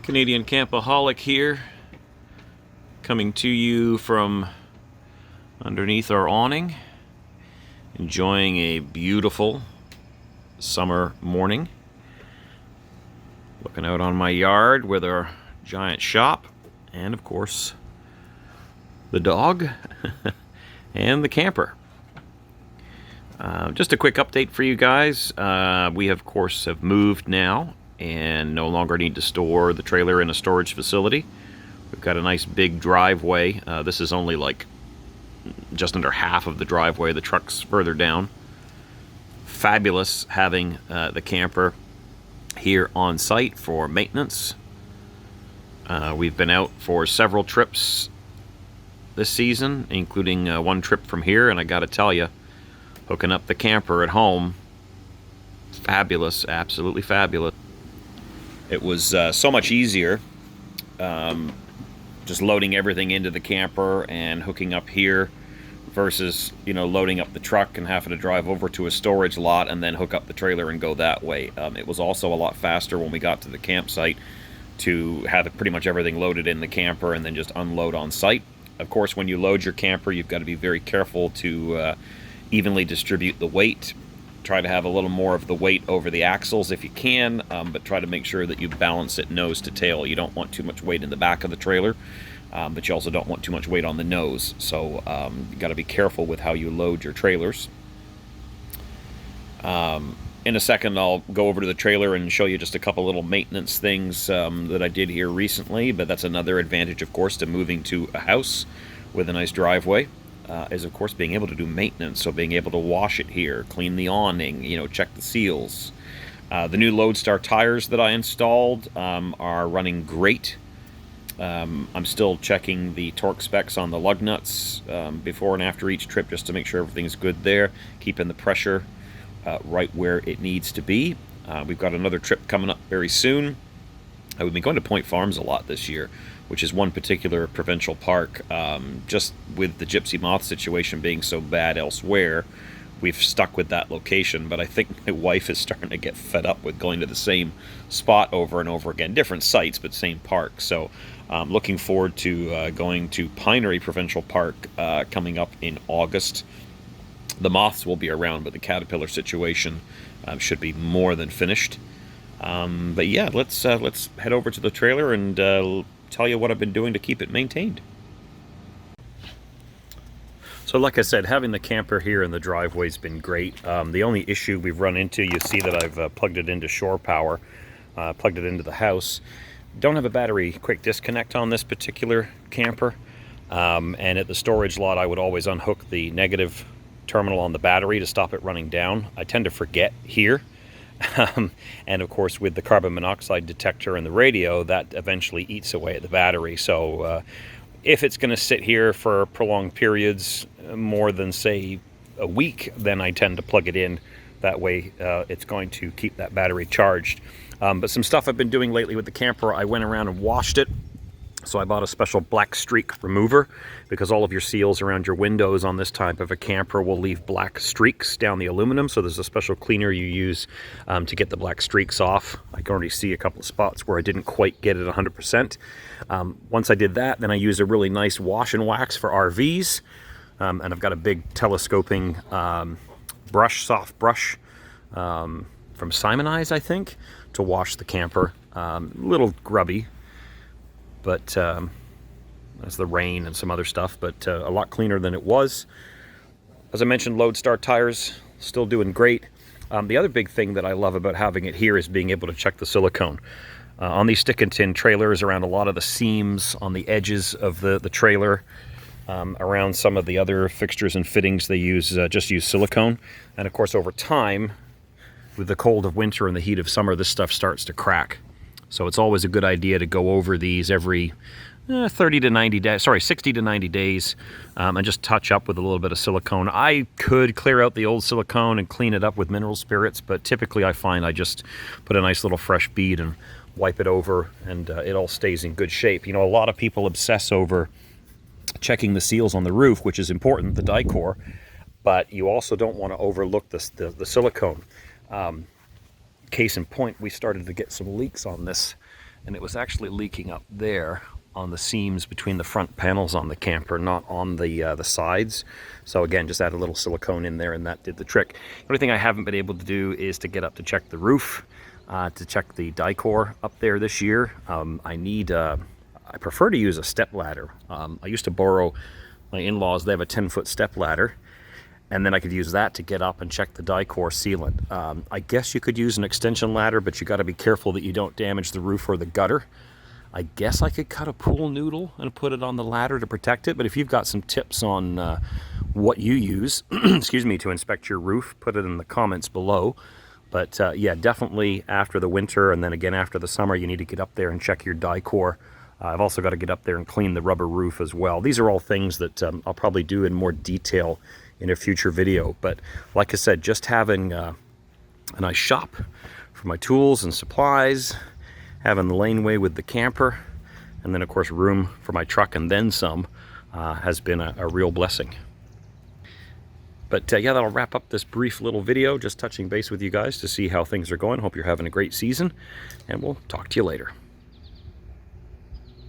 Canadian Campaholic here, coming to you from underneath our awning, enjoying a beautiful summer morning. Looking out on my yard with our giant shop, and of course the dog and the camper. Just a quick update for you guys. We of course have moved now and no longer need to store the trailer in a storage facility. We've got a nice big driveway. This is only like just under half of the driveway. The truck's further down. Fabulous having the camper here on site for maintenance. We've been out for several trips this season, including one trip from here, and I gotta tell you, hooking up the camper at home, fabulous, absolutely fabulous. It was so much easier just loading everything into the camper and hooking up here versus, loading up the truck and having to drive over to a storage lot and then hook up the trailer and go that way. It was also a lot faster when we got to the campsite to have pretty much everything loaded in the camper and then just unload on site. Of course, when you load your camper, you've got to be very careful to evenly distribute the weight. Try to have a little more of the weight over the axles if you can, but try to make sure that you balance it nose to tail. You don't want too much weight in the back of the trailer, but you also don't want too much weight on the nose. So you got to be careful with how you load your trailers. In a second, I'll go over to the trailer and show you just a couple little maintenance things that I did here recently, but that's another advantage, of course, to moving to a house with a nice driveway. Is of course being able to do maintenance, so being able to wash it here, clean the awning, check the seals. The new Lodestar tires that I installed are running great. I'm still checking the torque specs on the lug nuts before and after each trip just to make sure everything's good there, keeping the pressure right where it needs to be. We've got another trip coming up very soon. We've been going to Point Farms a lot this year, which is one particular provincial park. Just with the gypsy moth situation being so bad elsewhere, we've stuck with that location. But I think my wife is starting to get fed up with going to the same spot over and over again. Different sites, but same park. So looking forward to going to Pinery Provincial Park coming up in August. The moths will be around, but the caterpillar situation should be more than finished. But yeah, let's head over to the trailer and tell you what I've been doing to keep it maintained. So like I said, having the camper here in the driveway's been great. The only issue we've run into, you see that I've plugged it into shore power, plugged it into the house. Don't have a battery quick disconnect on this particular camper. And at the storage lot, I would always unhook the negative terminal on the battery to stop it running down. I tend to forget here. And of course, with the carbon monoxide detector and the radio, that eventually eats away at the battery. So if it's going to sit here for prolonged periods, more than say a week, then I tend to plug it in. That way it's going to keep that battery charged. But some stuff I've been doing lately with the camper, I went around and washed it. So I bought a special black streak remover because all of your seals around your windows on this type of a camper will leave black streaks down the aluminum. So there's a special cleaner you use to get the black streaks off. I can already see a couple of spots where I didn't quite get it 100%. Once I did that, then I use a really nice wash and wax for RVs. And I've got a big telescoping brush, soft brush from Simonize, I think, to wash the camper. A little grubby, but that's the rain and some other stuff, but a lot cleaner than it was. As I mentioned, Lodestar tires still doing great. The other big thing that I love about having it here is being able to check the silicone. On these stick and tin trailers, around a lot of the seams on the edges of the trailer, around some of the other fixtures and fittings, they just use silicone. And of course, over time, with the cold of winter and the heat of summer, this stuff starts to crack. So it's always a good idea to go over these every 60 to 90 days and just touch up with a little bit of silicone. I could clear out the old silicone and clean it up with mineral spirits, but typically I find I just put a nice little fresh bead and wipe it over, and it all stays in good shape. A lot of people obsess over checking the seals on the roof, which is important, the Dicor, but you also don't want to overlook the silicone. Case in point, we started to get some leaks on this and it was actually leaking up there on the seams between the front panels on the camper, not on the sides. So again, just add a little silicone in there and that did the trick. The only thing I haven't been able to do is to get up to check the roof, to check the Dicor up there this year. I prefer to use a step ladder. I used to borrow my in-laws, they have a 10-foot step ladder, and then I could use that to get up and check the Dicor sealant. I guess you could use an extension ladder, but you got to be careful that you don't damage the roof or the gutter. I guess I could cut a pool noodle and put it on the ladder to protect it, but if you've got some tips on what you use, excuse me, to inspect your roof, put it in the comments below. But yeah, definitely after the winter and then again after the summer, you need to get up there and check your Dicor. I've also got to get up there and clean the rubber roof as well. These are all things that I'll probably do in more detail in a future video. But like I said, just having a nice shop for my tools and supplies, having the laneway with the camper, and then of course room for my truck and then some, has been a real blessing. But yeah, that'll wrap up this brief little video, just touching base with you guys to see how things are going. Hope you're having a great season, and we'll talk to you later.